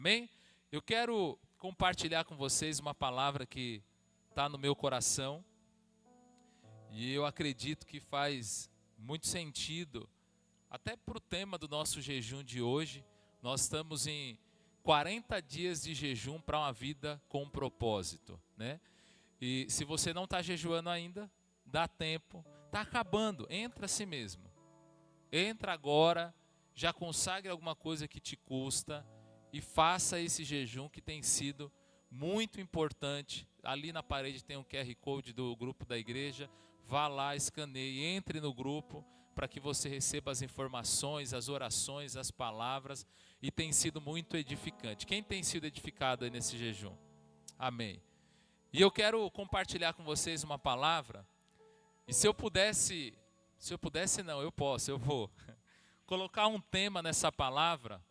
Amém? Eu quero compartilhar com vocês uma palavra que está no meu coração e eu acredito que faz muito sentido, até para o tema do nosso jejum de hoje. Nós estamos em 40 dias de jejum para uma vida com propósito, né? E se você não está jejuando ainda, dá tempo, está acabando, entra a si mesmo. Entra agora, já consagre alguma coisa que te custa e faça esse jejum que tem sido muito importante. Ali na parede tem um QR Code do grupo da igreja. Vá lá, escaneie, entre no grupo para que você receba as informações, as orações, as palavras. E tem sido muito edificante. Quem tem sido edificado aí nesse jejum? Amém. E eu quero compartilhar com vocês uma palavra. E se eu pudesse não, eu vou colocar um tema nessa palavra.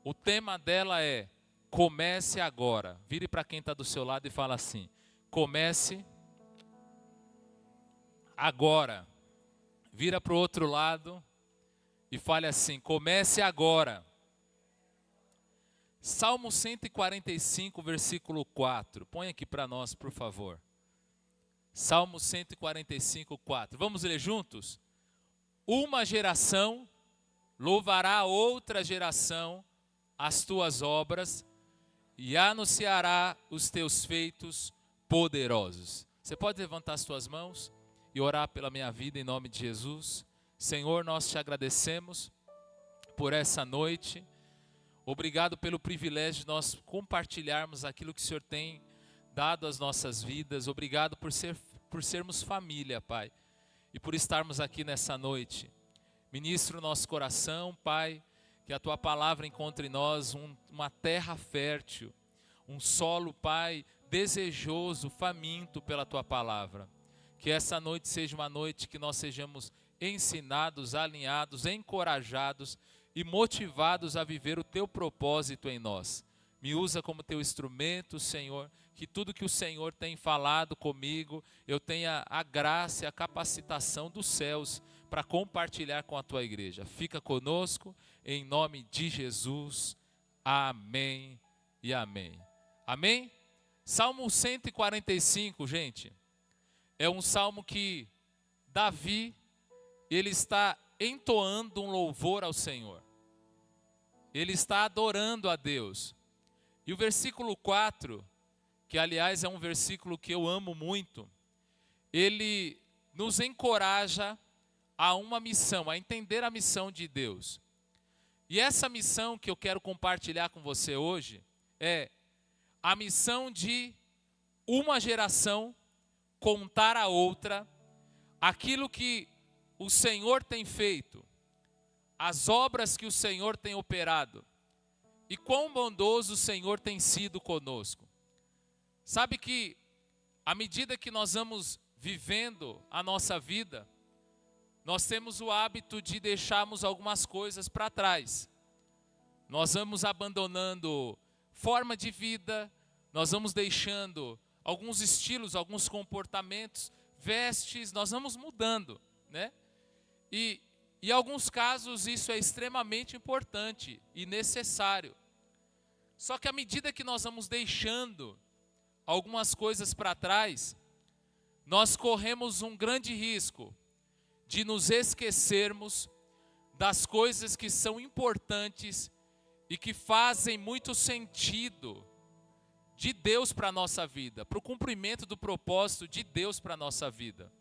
O tema dela é: comece agora. Vire para quem está do seu lado e fala assim: comece agora. Vira para o outro lado e fale assim: comece agora. Salmo 145, versículo 4. Põe aqui para nós, por favor. Salmo 145, 4. Vamos ler juntos? Uma geração louvará outra geração as tuas obras e anunciará os teus feitos poderosos. Você pode levantar as tuas mãos e orar pela minha vida em nome de Jesus. Senhor, nós te agradecemos por essa noite. Obrigado pelo privilégio de nós compartilharmos aquilo que o Senhor tem dado às nossas vidas. Obrigado por sermos família, Pai, e por estarmos aqui nessa noite. Ministra o nosso coração, Pai, que a Tua palavra encontre em nós uma terra fértil, um solo, Pai, desejoso, faminto pela Tua palavra. Que essa noite seja uma noite que nós sejamos ensinados, alinhados, encorajados e motivados a viver o Teu propósito em nós. Me usa como Teu instrumento, Senhor, que tudo que o Senhor tem falado comigo, eu tenha a graça e a capacitação dos céus para compartilhar com a Tua igreja. Fica conosco, em nome de Jesus. Amém e amém. Amém? Salmo 145, gente, é um salmo que Davi, ele está entoando um louvor ao Senhor. Ele está adorando a Deus. E o versículo 4, que aliás é um versículo que eu amo muito, ele nos encoraja a uma missão, a entender a missão de Deus. E essa missão que eu quero compartilhar com você hoje é a missão de uma geração contar a outra aquilo que o Senhor tem feito, as obras que o Senhor tem operado e quão bondoso o Senhor tem sido conosco. Sabe que à medida que nós vamos vivendo a nossa vida, nós temos o hábito de deixarmos algumas coisas para trás. Nós vamos abandonando forma de vida, nós vamos deixando alguns estilos, alguns comportamentos, vestes, nós vamos mudando, né? E em alguns casos isso é extremamente importante e necessário. Só que à medida que nós vamos deixando algumas coisas para trás, nós corremos um grande risco de nos esquecermos das coisas que são importantes e que fazem muito sentido de Deus para a nossa vida, para o cumprimento do propósito de Deus para a nossa vida.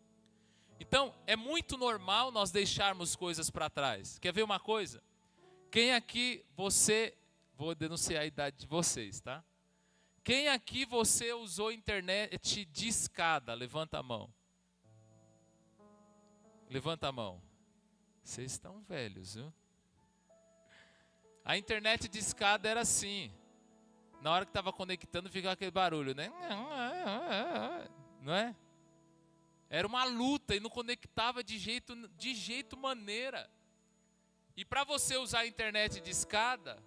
Então, é muito normal nós deixarmos coisas para trás. Quer ver uma coisa? Quem aqui vou denunciar a idade de vocês, tá? Quem aqui você usou internet de escada? Levanta a mão. Levanta a mão. Vocês estão velhos, viu? A internet de escada era assim. Na hora que estava conectando, ficava aquele barulho, né? Não é? Era uma luta e não conectava de jeito maneira. E para você usar a internet de escada,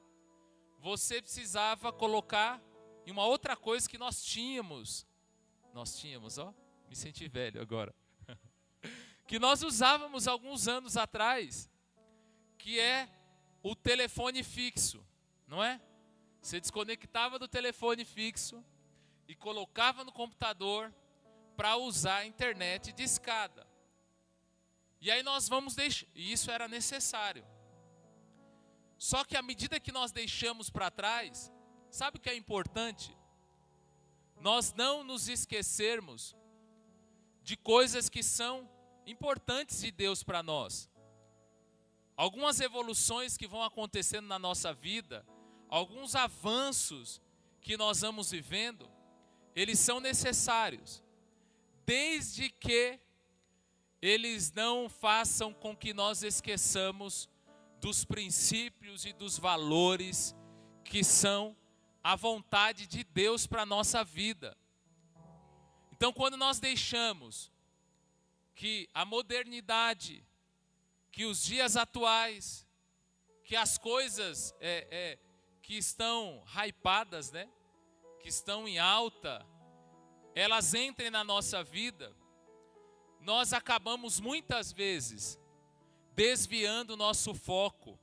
você precisava colocar em uma outra coisa que nós tínhamos. Nós tínhamos, ó, me senti velho agora. Que nós usávamos alguns anos atrás, que é o telefone fixo, não é? Você desconectava do telefone fixo e colocava no computador para usar a internet de escada. E aí nós vamos deixar, e isso era necessário. Só que à medida que nós deixamos para trás, sabe o que é importante? Nós não nos esquecermos de coisas que são importantes de Deus para nós. Algumas evoluções que vão acontecendo na nossa vida, alguns avanços que nós vamos vivendo, eles são necessários, desde que eles não façam com que nós esqueçamos dos princípios e dos valores que são a vontade de Deus para a nossa vida. Então, quando nós deixamos que a modernidade, que os dias atuais, que as coisas que estão hypadas, né, que estão em alta, elas entrem na nossa vida, nós acabamos muitas vezes desviando o nosso foco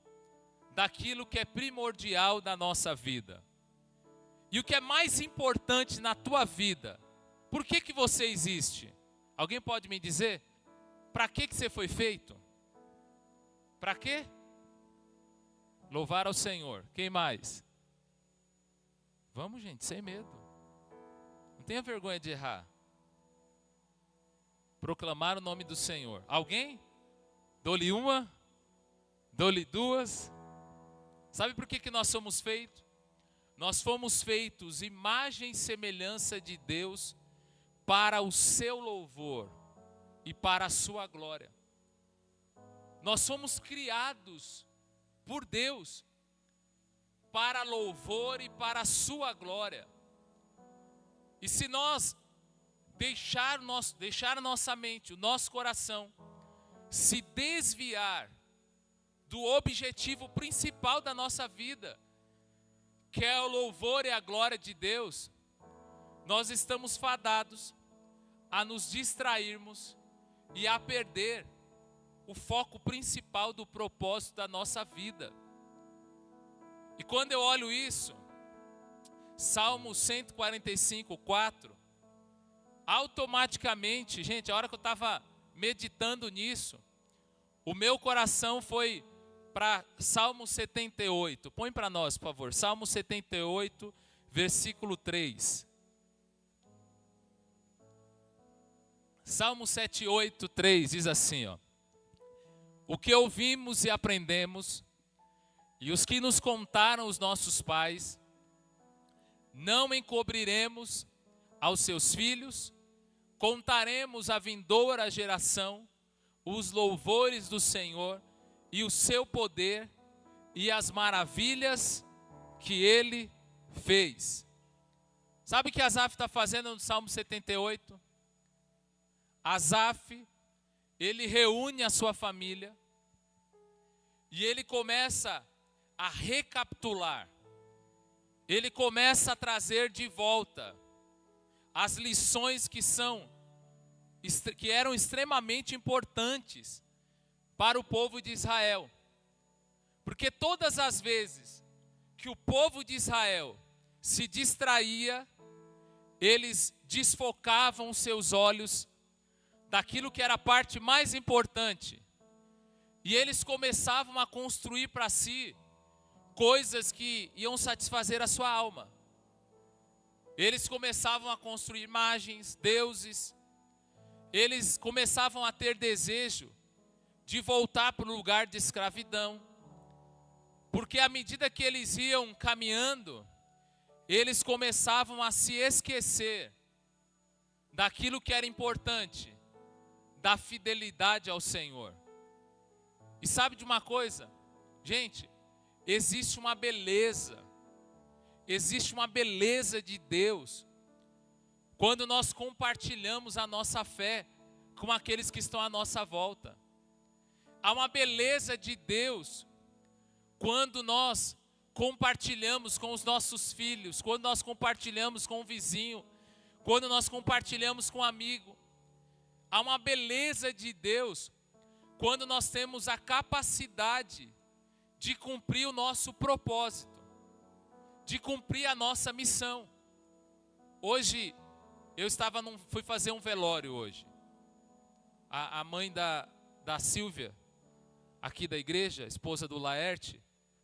daquilo que é primordial da nossa vida. E o que é mais importante na tua vida, por que você existe? Alguém pode me dizer? Para que você foi feito? Para quê? Louvar ao Senhor. Quem mais? Vamos, gente, sem medo. Não tenha vergonha de errar. Proclamar o nome do Senhor. Alguém? Dou-lhe uma? Dou-lhe duas? Sabe por que nós somos feitos? Nós fomos feitos imagem e semelhança de Deus para o seu louvor e para a sua glória. Nós somos criados por Deus para louvor e para a sua glória. E se nós deixar a nossa mente, o nosso coração, se desviar do objetivo principal da nossa vida, que é o louvor e a glória de Deus, nós estamos fadados a nos distrairmos e a perder o foco principal do propósito da nossa vida. E quando eu olho isso, Salmo 145, 4, automaticamente, gente, a hora que eu estava meditando nisso, o meu coração foi para Salmo 78. Põe para nós, por favor. Salmo 78, versículo 3. Salmo 78, 3 diz assim, ó: o que ouvimos e aprendemos, e os que nos contaram os nossos pais, não encobriremos aos seus filhos, contaremos à vindoura geração os louvores do Senhor e o seu poder e as maravilhas que ele fez. Sabe o que Asaf está fazendo no Salmo 78? Asaf, ele reúne a sua família e ele começa a recapitular. Ele começa a trazer de volta as lições que eram extremamente importantes para o povo de Israel. Porque todas as vezes que o povo de Israel se distraía, eles desfocavam seus olhos daquilo que era a parte mais importante. E eles começavam a construir para si coisas que iam satisfazer a sua alma. Eles começavam a construir imagens, deuses. Eles começavam a ter desejo de voltar para o lugar de escravidão. Porque à medida que eles iam caminhando, eles começavam a se esquecer daquilo que era importante, da fidelidade ao Senhor. E sabe de uma coisa? Gente, existe uma beleza de Deus quando nós compartilhamos a nossa fé com aqueles que estão à nossa volta. Há uma beleza de Deus quando nós compartilhamos com os nossos filhos, quando nós compartilhamos com o vizinho, quando nós compartilhamos com um amigo. Há uma beleza de Deus quando nós temos a capacidade de cumprir o nosso propósito, de cumprir a nossa missão. Hoje, fui fazer um velório hoje. A mãe da Silvia, aqui da igreja, esposa do Laerte,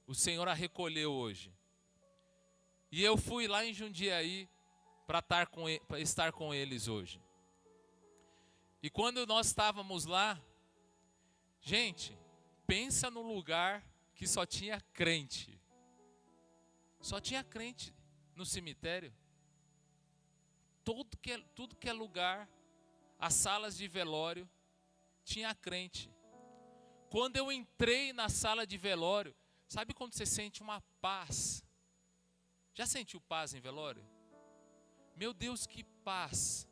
o Senhor a recolheu hoje. E eu fui lá em Jundiaí para estar com eles hoje. E quando nós estávamos lá, gente, pensa num lugar que só tinha crente. Só tinha crente no cemitério. Tudo que é lugar, as salas de velório, tinha crente. Quando eu entrei na sala de velório, sabe quando você sente uma paz? Já sentiu paz em velório? Meu Deus, que paz!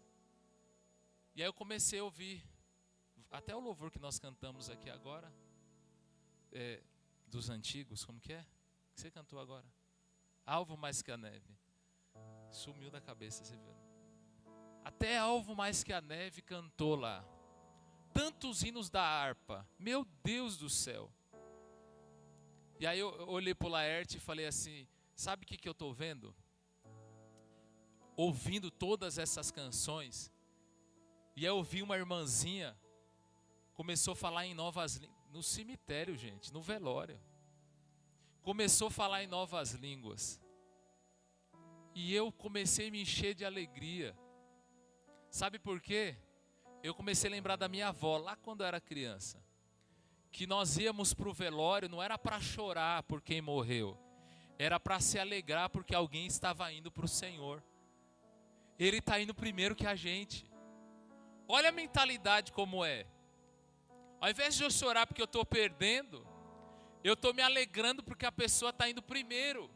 E aí eu comecei a ouvir, até o louvor que nós cantamos aqui agora, dos antigos, como que é? Que você cantou agora? Alvo mais que a neve. Sumiu da cabeça, você viu? Até Alvo mais que a neve cantou lá. Tantos hinos da harpa, meu Deus do céu. E aí eu olhei para o Laerte e falei assim, sabe o que eu estou vendo? Ouvindo todas essas canções, e aí eu vi uma irmãzinha, começou a falar em novas línguas, no cemitério, gente, no velório. Começou a falar em novas línguas. E eu comecei a me encher de alegria. Sabe por quê? Eu comecei a lembrar da minha avó, lá quando eu era criança. Que nós íamos para o velório, não era para chorar por quem morreu. Era para se alegrar porque alguém estava indo para o Senhor. Ele está indo primeiro que a gente. Olha a mentalidade como é. Ao invés de eu chorar porque eu estou perdendo, eu estou me alegrando porque a pessoa está indo primeiro.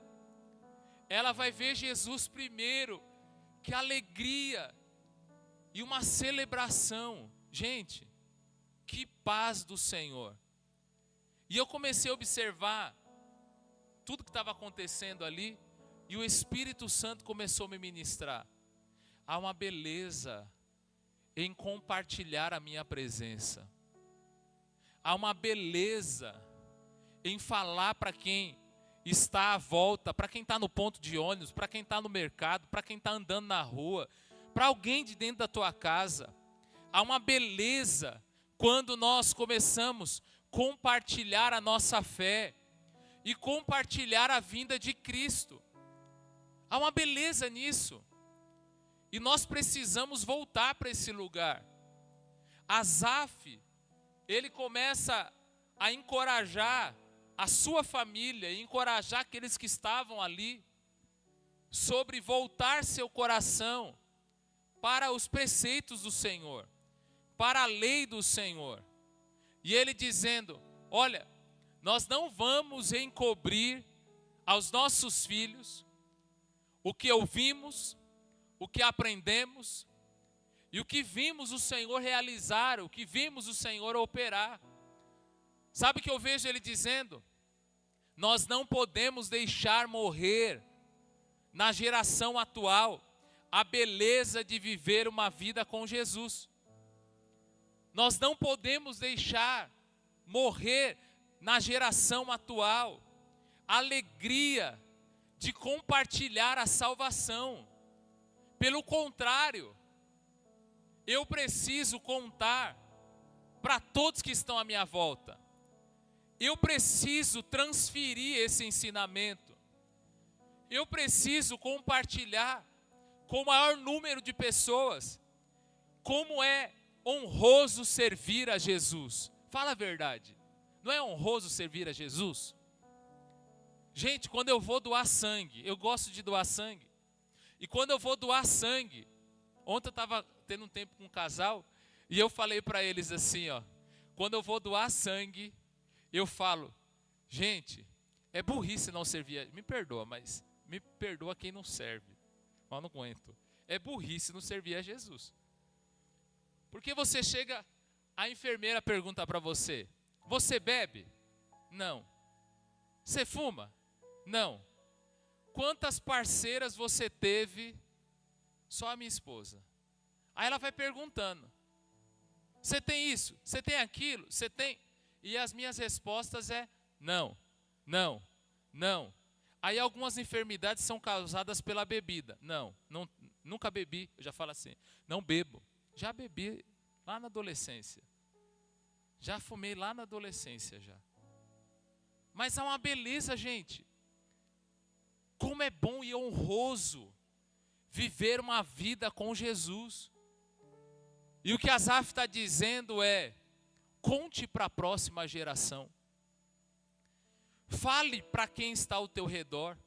Ela vai ver Jesus primeiro. Que alegria e uma celebração. Gente, que paz do Senhor. E eu comecei a observar tudo que estava acontecendo ali, e o Espírito Santo começou a me ministrar. Há uma beleza em compartilhar a minha presença. Há uma beleza em falar para quem está à volta, para quem está no ponto de ônibus, para quem está no mercado, para quem está andando na rua, para alguém de dentro da tua casa. Há uma beleza quando nós começamos a compartilhar a nossa fé e compartilhar a vinda de Cristo. Há uma beleza nisso. E nós precisamos voltar para esse lugar. Asaf, ele começa a encorajar a sua família, e encorajar aqueles que estavam ali, sobre voltar seu coração para os preceitos do Senhor, para a lei do Senhor. E ele dizendo, olha, nós não vamos encobrir aos nossos filhos o que ouvimos, o que aprendemos e o que vimos o Senhor realizar, o que vimos o Senhor operar. Sabe o que eu vejo ele dizendo? Nós não podemos deixar morrer na geração atual a beleza de viver uma vida com Jesus. Nós não podemos deixar morrer na geração atual a alegria de compartilhar a salvação. Pelo contrário, eu preciso contar para todos que estão à minha volta. Eu preciso transferir esse ensinamento. Eu preciso compartilhar com o maior número de pessoas como é honroso servir a Jesus. Fala a verdade. Não é honroso servir a Jesus? Gente, quando eu vou doar sangue, eu gosto de doar sangue. E quando eu vou doar sangue, ontem eu estava tendo um tempo com um casal, e eu falei para eles assim, ó, quando eu vou doar sangue, eu falo, gente, é burrice não servir, me perdoa, mas me perdoa quem não serve, mas não aguento. É burrice não servir a Jesus. Porque você chega, a enfermeira pergunta para você, você bebe? Não. Você fuma? Não. Quantas parceiras você teve? Só a minha esposa. Aí ela vai perguntando, você tem isso? Você tem aquilo? Você tem? E as minhas respostas é não, não, não. Aí algumas enfermidades são causadas pela bebida. Não, nunca bebi, eu já falo assim, não bebo. Já bebi lá na adolescência. Já fumei lá na adolescência já. Mas há uma beleza, gente. Como é bom e honroso viver uma vida com Jesus. E o que Asaf está dizendo é, conte para a próxima geração. Fale para quem está ao teu redor.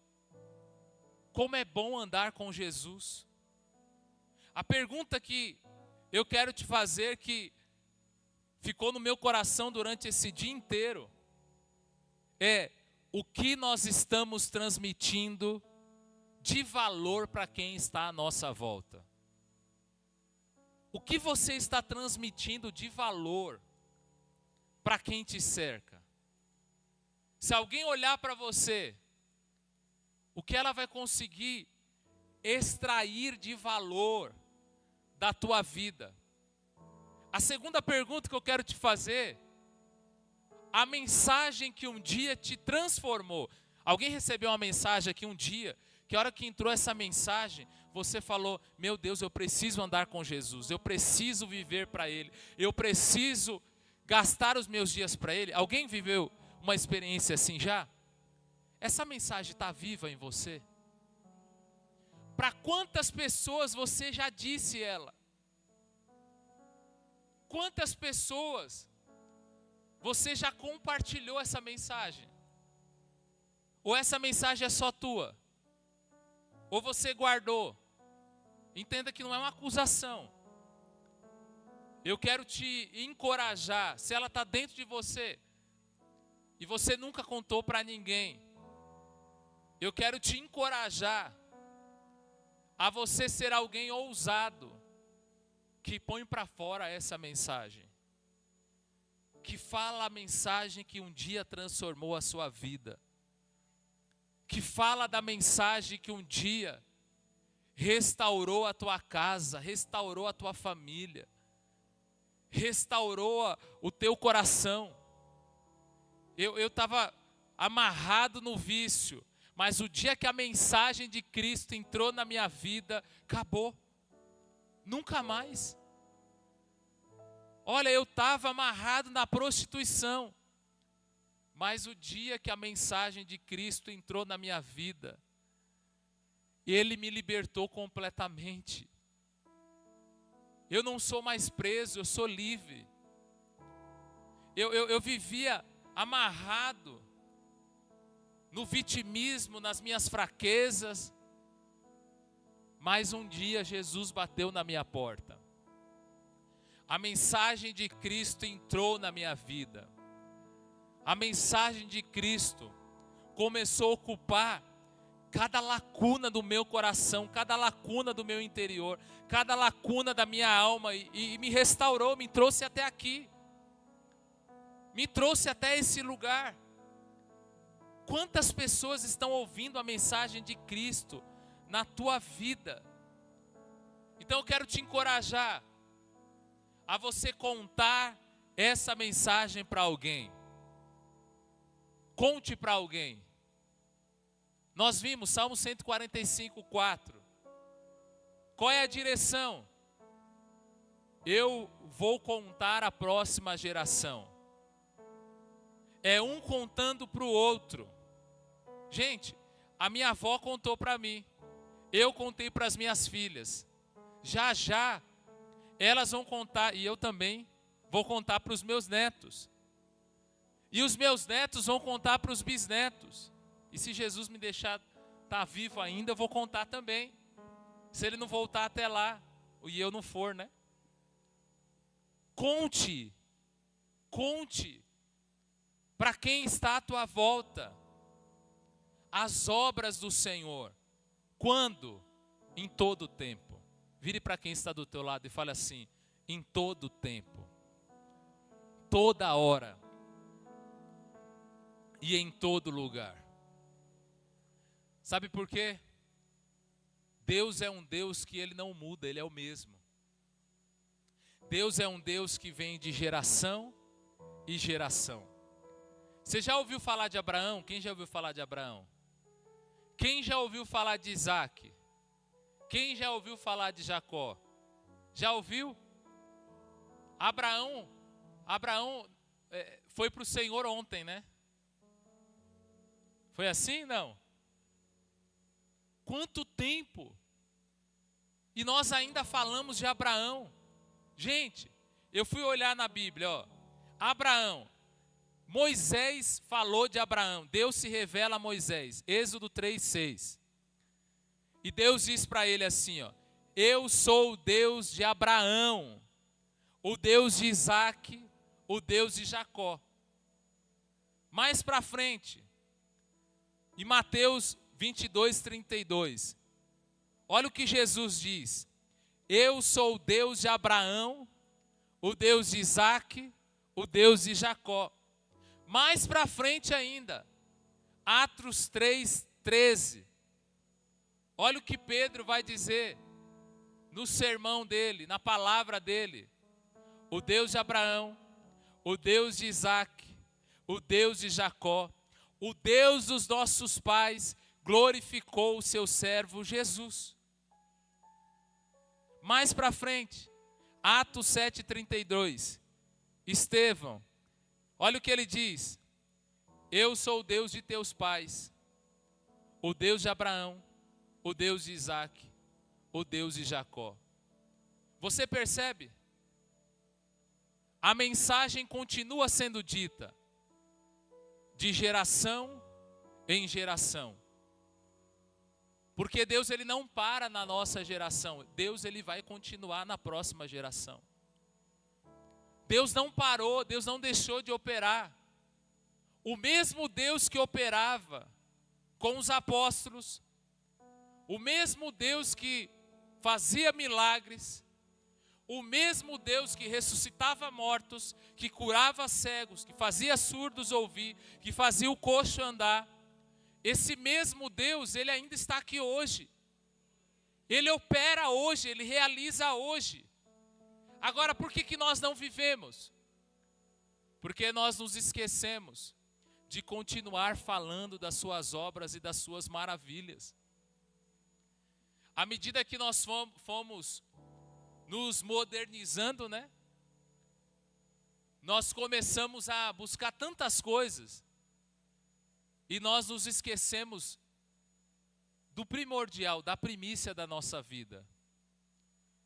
Como é bom andar com Jesus. A pergunta que eu quero te fazer, que ficou no meu coração durante esse dia inteiro, é: o que nós estamos transmitindo de valor para quem está à nossa volta? O que você está transmitindo de valor para quem te cerca? Se alguém olhar para você, o que ela vai conseguir extrair de valor da tua vida? A segunda pergunta que eu quero te fazer: a mensagem que um dia te transformou. Alguém recebeu uma mensagem aqui um dia, que a hora que entrou essa mensagem, você falou: meu Deus, eu preciso andar com Jesus, eu preciso viver para Ele, eu preciso gastar os meus dias para Ele. Alguém viveu uma experiência assim já? Essa mensagem está viva em você? Para quantas pessoas você já disse ela? Quantas pessoas você já compartilhou essa mensagem? Ou essa mensagem é só tua? Ou você guardou? Entenda que não é uma acusação. Eu quero te encorajar, se ela está dentro de você, e você nunca contou para ninguém, eu quero te encorajar a você ser alguém ousado, que põe para fora essa mensagem, que fala a mensagem que um dia transformou a sua vida, que fala da mensagem que um dia restaurou a tua casa, restaurou a tua família, restaurou o teu coração. Eu estava amarrado no vício, mas o dia que a mensagem de Cristo entrou na minha vida, acabou. Nunca mais. Olha, eu estava amarrado na prostituição, mas o dia que a mensagem de Cristo entrou na minha vida, Ele me libertou completamente. Eu não sou mais preso, eu sou livre. Eu vivia amarrado no vitimismo, nas minhas fraquezas, mas um dia Jesus bateu na minha porta. A mensagem de Cristo entrou na minha vida. A mensagem de Cristo começou a ocupar cada lacuna do meu coração, cada lacuna do meu interior, cada lacuna da minha alma, e me restaurou, me trouxe até aqui. Me trouxe até esse lugar. Quantas pessoas estão ouvindo a mensagem de Cristo na tua vida? Então eu quero te encorajar a você contar essa mensagem para alguém. Conte para alguém. Nós vimos Salmo 145, 4. Qual é a direção? Eu vou contar à próxima geração. É um contando para o outro. Gente, a minha avó contou para mim. Eu contei para as minhas filhas. Já já, elas vão contar, e eu também vou contar para os meus netos. E os meus netos vão contar para os bisnetos. E se Jesus me deixar estar vivo ainda, eu vou contar também. Se Ele não voltar até lá, e eu não for, né? Conte. Conte. Para quem está à tua volta, as obras do Senhor. Quando? Em todo o tempo. Vire para quem está do teu lado e fale assim: em todo o tempo, toda hora e em todo lugar. Sabe por quê? Deus é um Deus que Ele não muda, Ele é o mesmo. Deus é um Deus que vem de geração e geração. Você já ouviu falar de Abraão? Quem já ouviu falar de Abraão? Quem já ouviu falar de Isaac? Quem já ouviu falar de Jacó? Já ouviu? Abraão foi para o Senhor ontem, né? Foi assim? Não. Quanto tempo? E nós ainda falamos de Abraão. Gente, eu fui olhar na Bíblia, ó. Abraão. Moisés falou de Abraão. Deus se revela a Moisés. Êxodo 3:6. E Deus diz para ele assim, ó: eu sou o Deus de Abraão, o Deus de Isaac, o Deus de Jacó. Mais para frente, em Mateus 22:32, olha o que Jesus diz: eu sou o Deus de Abraão, o Deus de Isaac, o Deus de Jacó. Mais para frente ainda, Atos 3:13, olha o que Pedro vai dizer no sermão dele, na palavra dele: o Deus de Abraão, o Deus de Isaac, o Deus de Jacó, o Deus dos nossos pais, glorificou o seu servo Jesus. Mais para frente, Atos 7:32, Estevão, olha o que ele diz: eu sou o Deus de teus pais, o Deus de Abraão, o Deus de Isaac, o Deus de Jacó. Você percebe? A mensagem continua sendo dita de geração em geração. Porque Deus, ele não para na nossa geração. Deus, ele vai continuar na próxima geração. Deus não parou, Deus não deixou de operar. O mesmo Deus que operava com os apóstolos, o mesmo Deus que fazia milagres, o mesmo Deus que ressuscitava mortos, que curava cegos, que fazia surdos ouvir, que fazia o coxo andar, esse mesmo Deus, ele ainda está aqui hoje. Ele opera hoje, ele realiza hoje. Agora, por que nós não vivemos? Porque nós nos esquecemos de continuar falando das suas obras e das suas maravilhas. À medida que nós fomos nos modernizando, né? Nós começamos a buscar tantas coisas e nós nos esquecemos do primordial, da primícia da nossa vida,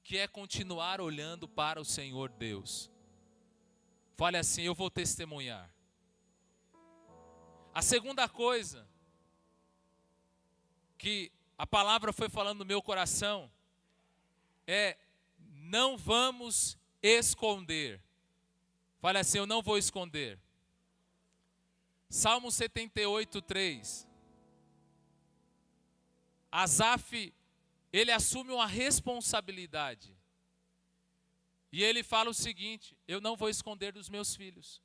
que é continuar olhando para o Senhor Deus. Fale assim: eu vou testemunhar. A segunda coisa que a palavra foi falando no meu coração é: não vamos esconder. Fale assim: eu não vou esconder. Salmo 78:3. Asaf, ele assume uma responsabilidade. E ele fala o seguinte: eu não vou esconder dos meus filhos.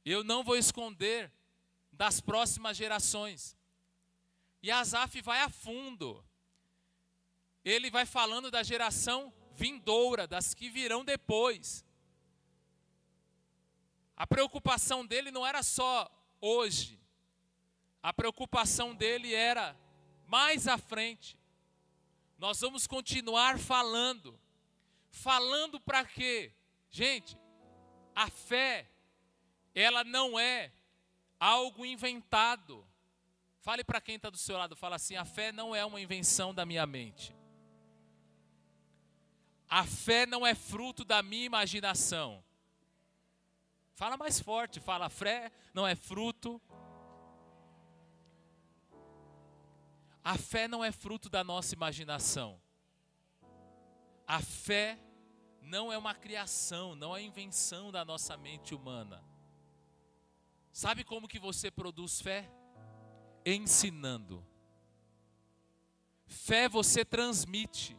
Eu não vou esconder das próximas gerações. E Asaf vai a fundo. Ele vai falando da geração vindoura, das que virão depois. A preocupação dele não era só hoje. A preocupação dele era mais à frente. Nós vamos continuar falando. Falando para quê? Gente, a fé, ela não é algo inventado. Fale para quem está do seu lado, fala assim: a fé não é uma invenção da minha mente. A fé não é fruto da minha imaginação. Fala mais forte, fala: a fé não é fruto. A fé não é fruto da nossa imaginação. A fé não é uma criação, não é invenção da nossa mente humana. Sabe como que você produz fé? Ensinando. Fé você transmite.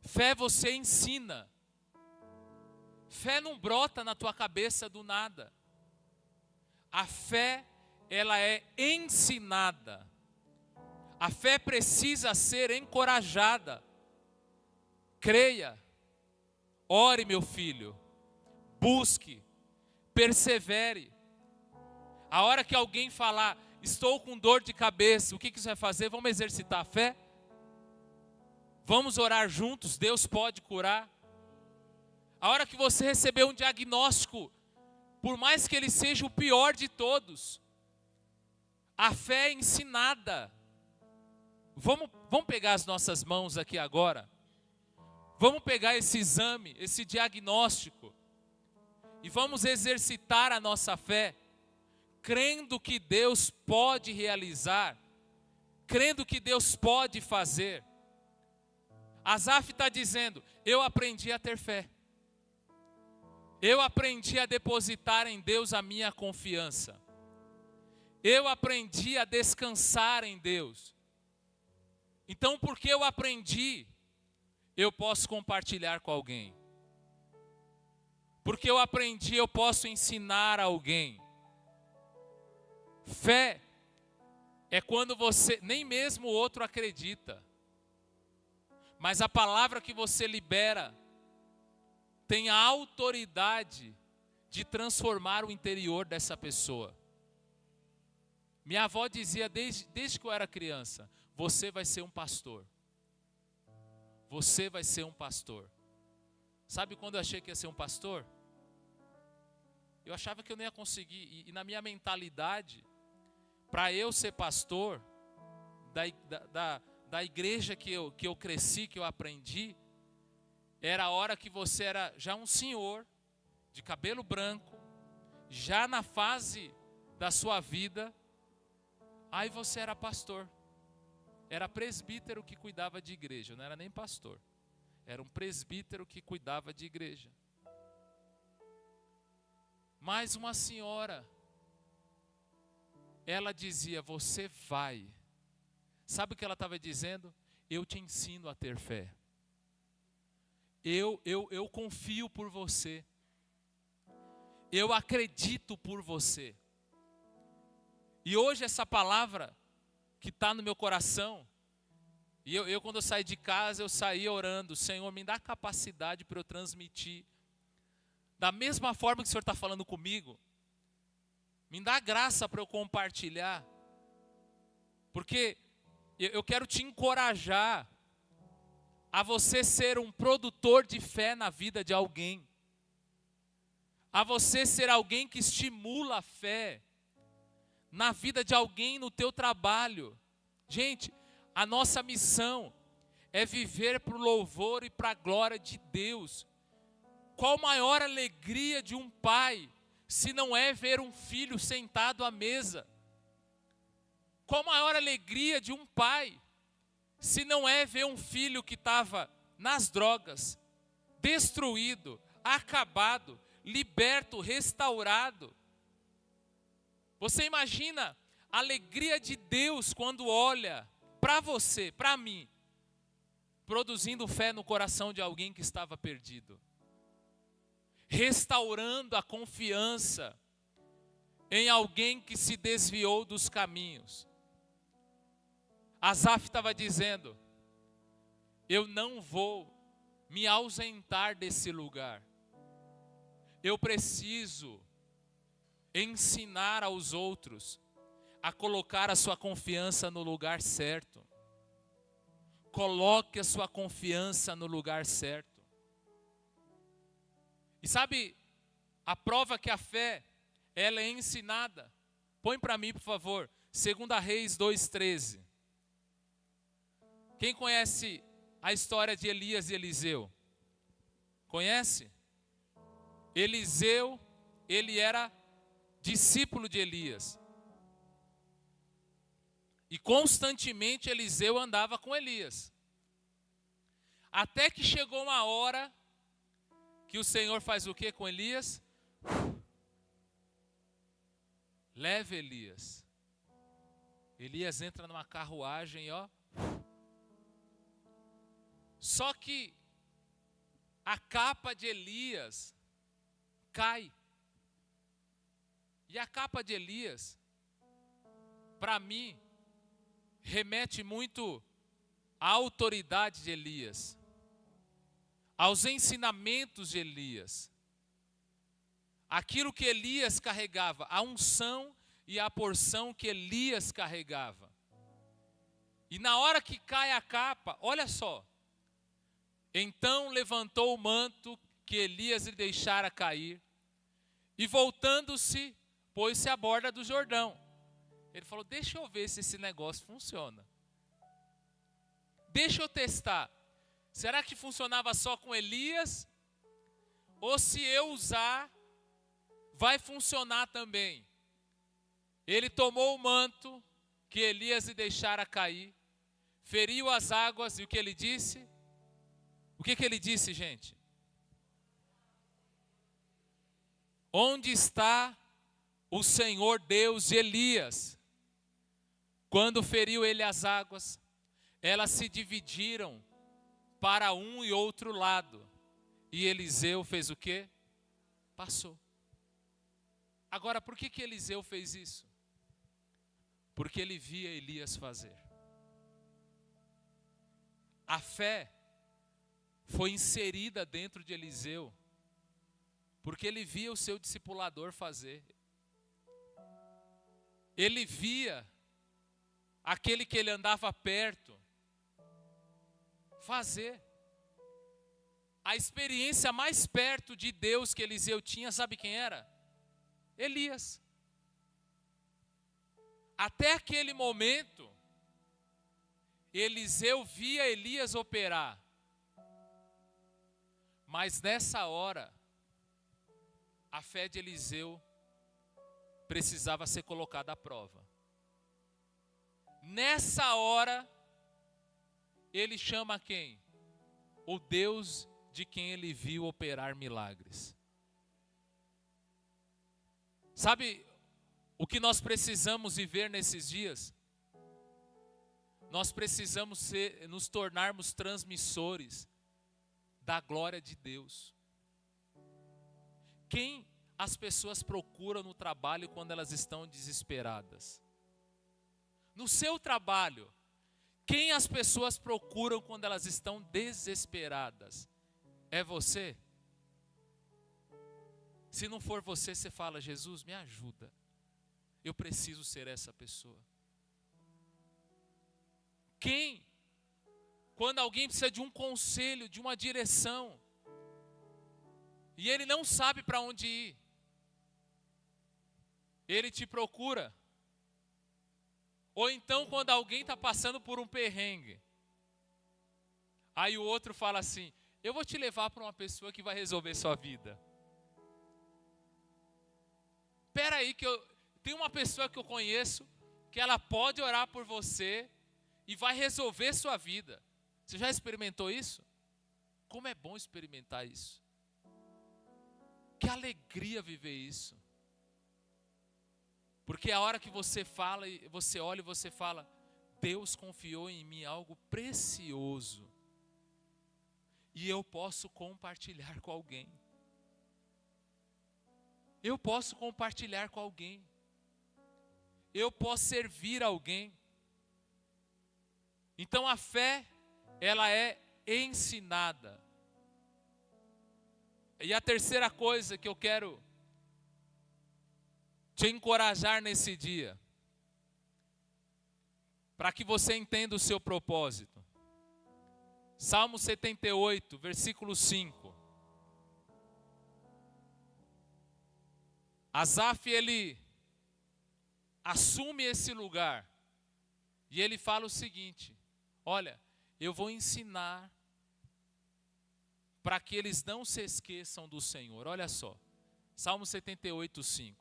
Fé você ensina. Fé não brota na tua cabeça do nada. A fé, ela é ensinada. A fé precisa ser encorajada. Creia, ore, meu filho, busque, persevere. A hora que alguém falar: estou com dor de cabeça. O que você vai fazer? Vamos exercitar a fé? Vamos orar juntos, Deus pode curar. A hora que você receber um diagnóstico, por mais que ele seja o pior de todos, a fé é ensinada. Vamos pegar as nossas mãos aqui agora. Vamos pegar esse exame, esse diagnóstico, e vamos exercitar a nossa fé, crendo que Deus pode realizar, crendo que Deus pode fazer. Asaf está dizendo, eu aprendi a ter fé. Eu aprendi a depositar em Deus a minha confiança. Eu aprendi a descansar em Deus. Então, porque eu aprendi, eu posso compartilhar com alguém. Porque eu aprendi, eu posso ensinar a alguém. Fé é quando você, nem mesmo o outro acredita, mas a palavra que você libera tem a autoridade de transformar o interior dessa pessoa. Minha avó dizia desde que eu era criança, você vai ser um pastor. Você vai ser um pastor. Sabe quando eu achei que ia ser um pastor? Eu achava que eu não ia conseguir. E na minha mentalidade, para eu ser pastor, da igreja que eu cresci, que eu aprendi, era a hora que você era já um senhor, de cabelo branco, já na fase da sua vida, aí você era pastor. Era presbítero que cuidava de igreja, não era nem pastor. Era um presbítero que cuidava de igreja. Mas uma senhora, ela dizia, você vai. Sabe o que ela estava dizendo? Eu te ensino a ter fé. Eu confio por você. Eu acredito por você. E hoje essa palavra que está no meu coração, e eu quando eu saí de casa, eu saí orando, Senhor, me dá capacidade para eu transmitir. Da mesma forma que o Senhor está falando comigo, me dá graça para eu compartilhar. Porque eu quero te encorajar a você ser um produtor de fé na vida de alguém. A você ser alguém que estimula a fé na vida de alguém no teu trabalho. Gente, a nossa missão é viver para o louvor e para a glória de Deus. Qual maior alegria de um pai, se não é ver um filho sentado à mesa? Qual maior alegria de um pai, se não é ver um filho que estava nas drogas, destruído, acabado, liberto, restaurado? Você imagina a alegria de Deus quando olha para você, para mim, produzindo fé no coração de alguém que estava perdido, restaurando a confiança em alguém que se desviou dos caminhos. Asaf estava dizendo, eu não vou me ausentar desse lugar. Eu preciso ensinar aos outros a colocar a sua confiança no lugar certo. Coloque a sua confiança no lugar certo. E sabe, a prova que a fé, ela é ensinada. Põe para mim, por favor, 2 Reis 2:13. Quem conhece a história de Elias e Eliseu? Conhece? Eliseu, ele era discípulo de Elias. E constantemente Eliseu andava com Elias. Até que chegou uma hora que o Senhor faz o que com Elias? Leve Elias. Elias entra numa carruagem, ó. Só que a capa de Elias cai. E a capa de Elias, para mim, remete muito à autoridade de Elias, aos ensinamentos de Elias. Aquilo que Elias carregava, a unção e a porção que Elias carregava. E na hora que cai a capa, olha só. Então levantou o manto que Elias lhe deixara cair, e voltando-se, pôs-se à borda do Jordão. Ele falou, deixa eu ver se esse negócio funciona. Deixa eu testar. Será que funcionava só com Elias? Ou se eu usar, vai funcionar também? Ele tomou o manto que Elias lhe deixara cair, feriu as águas, e o que ele disse? O que ele disse, gente? Onde está o Senhor Deus de Elias? Quando feriu ele as águas, elas se dividiram para um e outro lado. E Eliseu fez o quê? Passou. Agora, por que Eliseu fez isso? Porque ele via Elias fazer. A fé foi inserida dentro de Eliseu, porque ele via o seu discipulador fazer. Ele via aquele que ele andava perto fazer. A experiência mais perto de Deus que Eliseu tinha, sabe quem era? Elias. Até aquele momento, Eliseu via Elias operar. Mas nessa hora, a fé de Eliseu precisava ser colocada à prova. Nessa hora, ele chama quem? O Deus de quem ele viu operar milagres. Sabe o que nós precisamos viver nesses dias? Nós precisamos nos tornarmos transmissores da glória de Deus. Quem as pessoas procuram no trabalho quando elas estão desesperadas? No seu trabalho, quem as pessoas procuram quando elas estão desesperadas? É você? Se não for você, você fala, Jesus, me ajuda. Eu preciso ser essa pessoa. Quem? Quando alguém precisa de um conselho, de uma direção, e ele não sabe para onde ir, ele te procura. Ou então quando alguém está passando por um perrengue, aí o outro fala assim, eu vou te levar para uma pessoa que vai resolver sua vida. Espera aí que tem uma pessoa que eu conheço, que ela pode orar por você e vai resolver sua vida. Você já experimentou isso? Como é bom experimentar isso. Que alegria viver isso. Porque a hora que você fala, e você olha e você fala, Deus confiou em mim algo precioso. E eu posso compartilhar com alguém. Eu posso compartilhar com alguém. Eu posso servir alguém. Então a fé, ela é ensinada. E a terceira coisa que eu quero te encorajar nesse dia, para que você entenda o seu propósito. Salmo 78, versículo 5. Asaf, ele assume esse lugar e ele fala o seguinte, olha, eu vou ensinar para que eles não se esqueçam do Senhor. Olha só, Salmo 78, 5.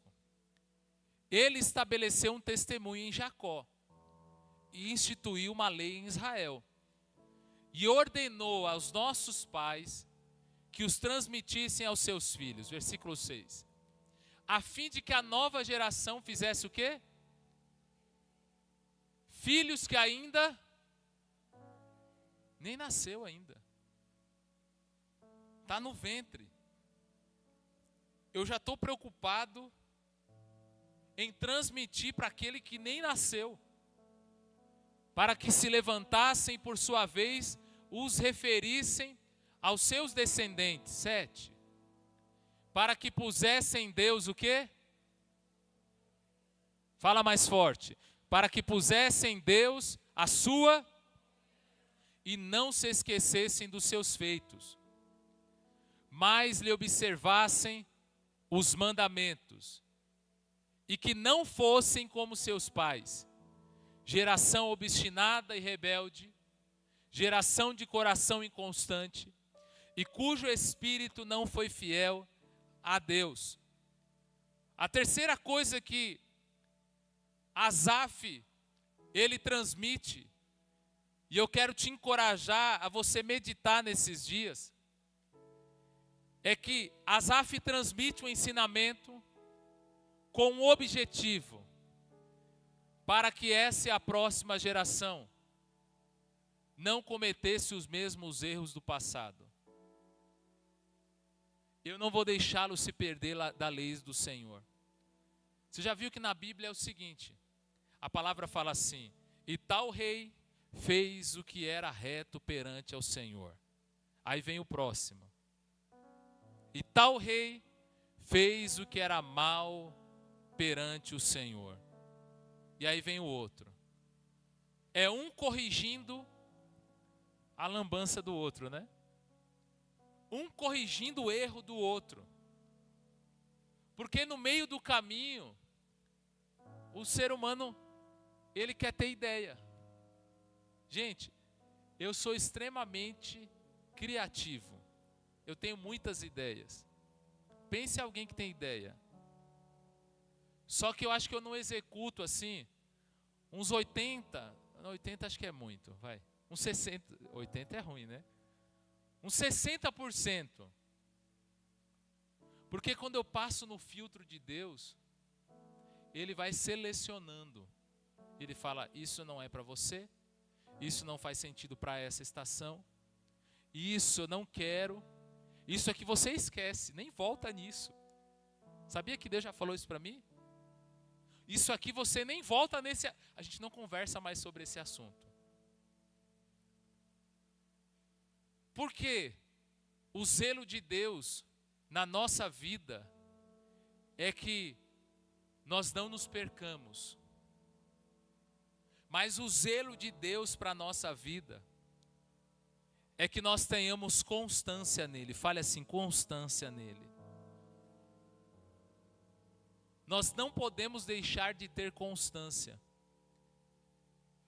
Ele estabeleceu um testemunho em Jacó e instituiu uma lei em Israel. E ordenou aos nossos pais que os transmitissem aos seus filhos. Versículo 6. A fim de que a nova geração fizesse o quê? Filhos que ainda nem nasceu ainda. Está no ventre. Eu já estou preocupado em transmitir para aquele que nem nasceu, para que se levantassem por sua vez, os referissem aos seus descendentes. 7. Para que pusessem em Deus o quê? Fala mais forte. Para que pusessem em Deus a sua e não se esquecessem dos seus feitos, mas lhe observassem os mandamentos, e que não fossem como seus pais, geração obstinada e rebelde, geração de coração inconstante, e cujo espírito não foi fiel a Deus. A terceira coisa que Asaf, ele transmite, e eu quero te encorajar a você meditar nesses dias, é que Asaf transmite um ensinamento com um objetivo, para que essa e a próxima geração não cometesse os mesmos erros do passado. Eu não vou deixá-lo se perder da lei do Senhor. Você já viu que na Bíblia é o seguinte, a palavra fala assim: e tal rei fez o que era reto perante ao Senhor. Aí vem o próximo. E tal rei fez o que era mal perante o Senhor. E aí vem o outro. É um corrigindo a lambança do outro, né? Um corrigindo o erro do outro. Porque no meio do caminho, o ser humano, ele quer ter ideia. Gente, eu sou extremamente criativo. Eu tenho muitas ideias. Pense em alguém que tem ideia. Só que eu acho que eu não executo assim, uns 80 acho que é muito, vai. Uns 60, 80 é ruim, né? Uns 60%. Porque quando eu passo no filtro de Deus, Ele vai selecionando. Ele fala, isso não é para você, isso não faz sentido para essa estação, isso eu não quero, isso aqui você esquece, nem volta nisso. Sabia que Deus já falou isso para mim? Isso aqui você nem volta nesse... A gente não conversa mais sobre esse assunto. Por quê? O zelo de Deus na nossa vida é que nós não nos percamos. Mas o zelo de Deus para a nossa vida é que nós tenhamos constância nele. Fale assim, constância nele. Nós não podemos deixar de ter constância.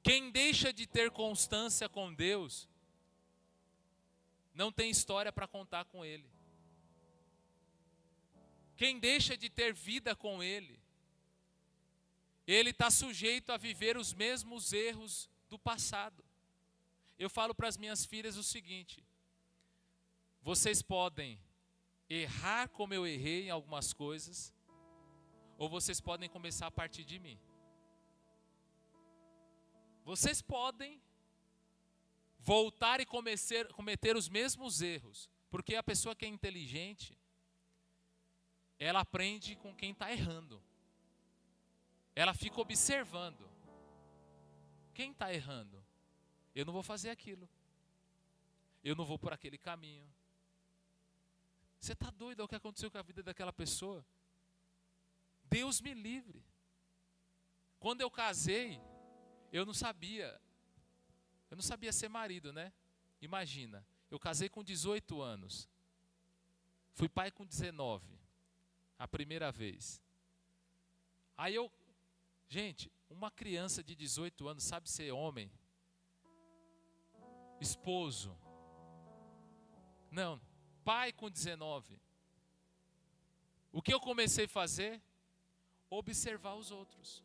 Quem deixa de ter constância com Deus, não tem história para contar com Ele. Quem deixa de ter vida com Ele, ele está sujeito a viver os mesmos erros do passado. Eu falo para as minhas filhas o seguinte: vocês podem errar como eu errei em algumas coisas, ou vocês podem começar a partir de mim. Vocês podem voltar e cometer os mesmos erros, porque a pessoa que é inteligente, ela aprende com quem está errando. Ela fica observando. Quem está errando? Eu não vou fazer aquilo. Eu não vou por aquele caminho. Você está doido? É o que aconteceu com a vida daquela pessoa? Deus me livre. Quando eu casei, eu não sabia ser marido, né? Imagina, eu casei com 18 anos. Fui pai com 19, a primeira vez. Aí gente, uma criança de 18 anos sabe ser homem? Esposo. Não, pai com 19. O que eu comecei a fazer? Observar os outros.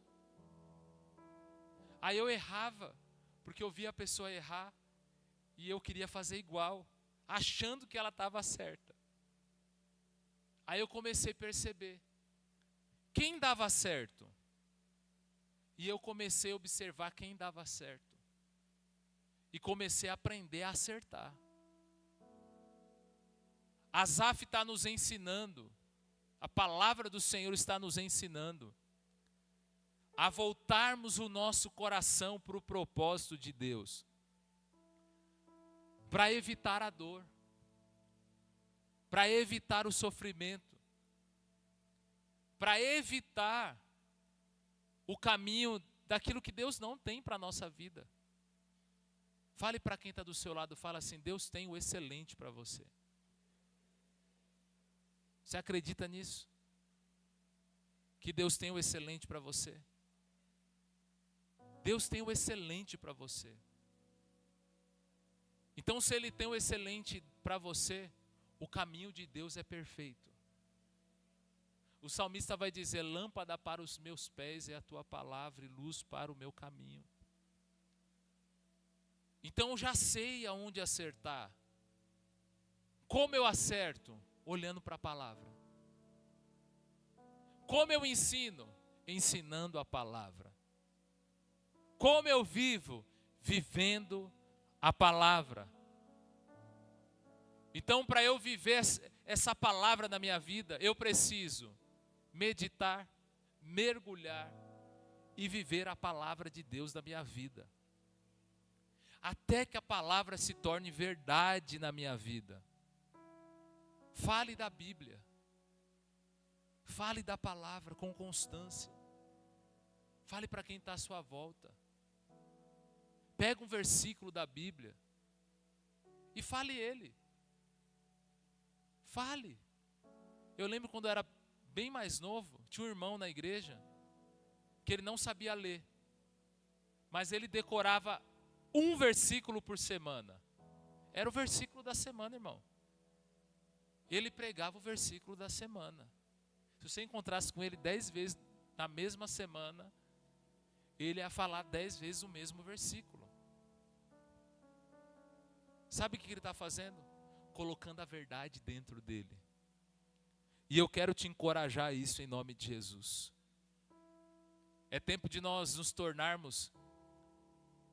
Aí eu errava, porque eu via a pessoa errar, e eu queria fazer igual, achando que ela estava certa. Aí eu comecei a perceber, quem dava certo? E eu comecei a observar quem dava certo. E comecei a aprender a acertar. Asaf está nos ensinando, a palavra do Senhor está nos ensinando a voltarmos o nosso coração para o propósito de Deus, para evitar a dor, para evitar o sofrimento, para evitar o caminho daquilo que Deus não tem para a nossa vida. Fale para quem está do seu lado, fala assim: Deus tem o excelente para você. Você acredita nisso? Que Deus tem o excelente para você? Deus tem o excelente para você. Então, se Ele tem o excelente para você, o caminho de Deus é perfeito. O salmista vai dizer: lâmpada para os meus pés é a tua palavra e luz para o meu caminho. Então eu já sei aonde acertar. Como eu acerto? Olhando para a palavra. Como eu ensino? Ensinando a palavra. Como eu vivo? Vivendo a palavra. Então, para eu viver essa palavra na minha vida, eu preciso meditar, mergulhar e viver a palavra de Deus na minha vida. Até que a palavra se torne verdade na minha vida. Fale da Bíblia. Fale da palavra com constância. Fale para quem está à sua volta. Pega um versículo da Bíblia e fale ele. Fale. Eu lembro quando eu era bem mais novo, tinha um irmão na igreja que ele não sabia ler, mas ele decorava um versículo por semana. Era o versículo da semana, irmão. Ele pregava o versículo da semana. Se você encontrasse com ele 10 vezes na mesma semana, ele ia falar 10 vezes o mesmo versículo. Sabe o que ele está fazendo? Colocando a verdade dentro dele. E eu quero te encorajar a isso em nome de Jesus. É tempo de nós nos tornarmos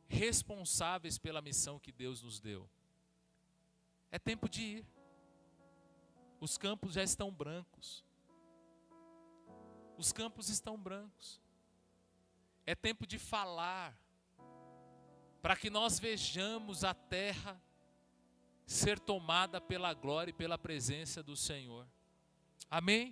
responsáveis pela missão que Deus nos deu. É tempo de ir. Os campos já estão brancos. Os campos estão brancos. É tempo de falar, para que nós vejamos a terra ser tomada pela glória e pela presença do Senhor. Amém?